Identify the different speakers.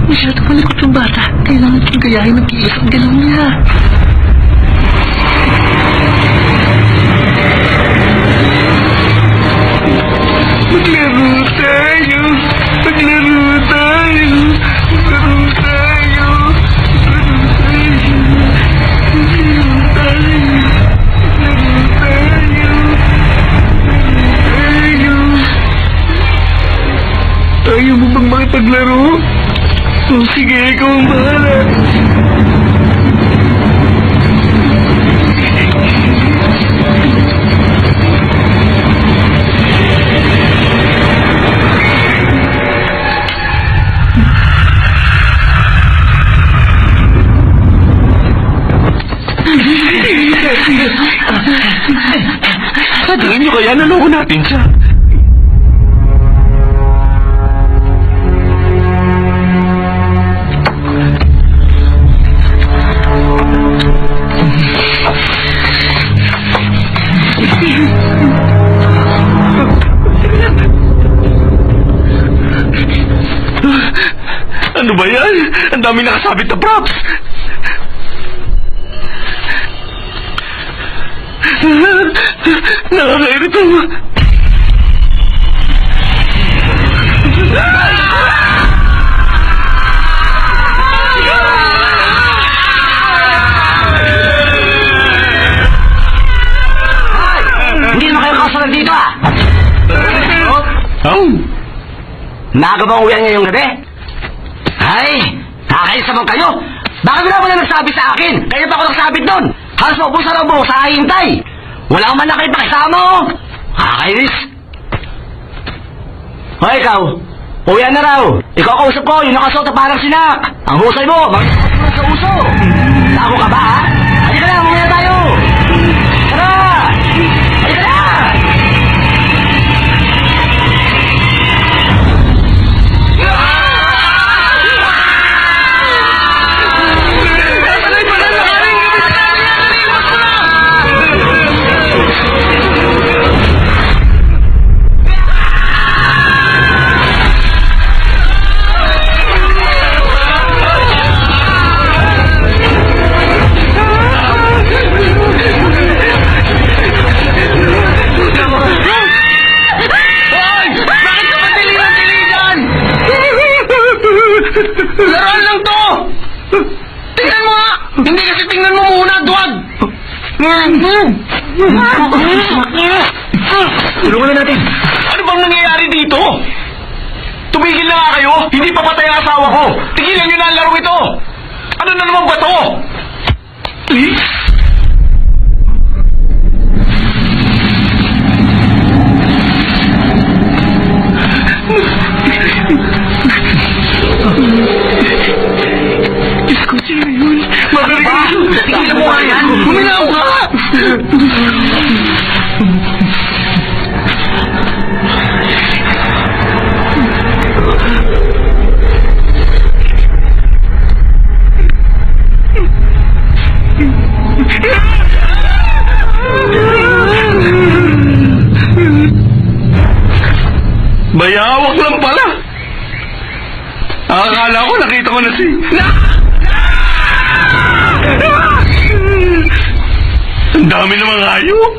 Speaker 1: Masyado malikot yung bata. Kailangan kong gayahin ng kilos ang galaw niya. Maglaro tayo! Maglaro tayo! Maglaro tayo! Ayaw mo bang makipaglaro? O sige, ikaw ang bahala. Tingin nyo kaya naloko natin siya? Ano ba yan? Ang dami nakasabit na props! Nakakairito!
Speaker 2: Hindi naman kayo kasunod dito ah! Maaga bang uwihan niya yung gabi? Ay, nakakais naman kayo! Bakit wala nagsabi sa akin? Kaya pa ako nagsabit doon! Halos maubusan ang buhok sa hahintay! Wala man na kayo pakisama oh! Nakakainis! O ikaw, uwihan na raw! Ikaw kausap ko, yung nakasuot na parang sinak! Ang husay mo, magkakasunod sa uso! Tago ka ba ha? Halika na, uwi na tayo! Tara! Halika na!
Speaker 1: Laruan lang to! Tingnan mo nga! Hindi kasi tingnan mo muna, duwag!
Speaker 2: Tulungan na natin!
Speaker 1: Ano bang nangyayari dito? Tumigil na nga kayo! Hindi pa patay ang asawa ko! Tigilan nyo na ang laro ito! Ano na naman ba to? Diyos ko, sino yun? Magaling ka! Tingnan mo nga yan! Huminaw ka! Bayawak lang pala! Akala ko nakita ko na si... Ang dami namang hayop!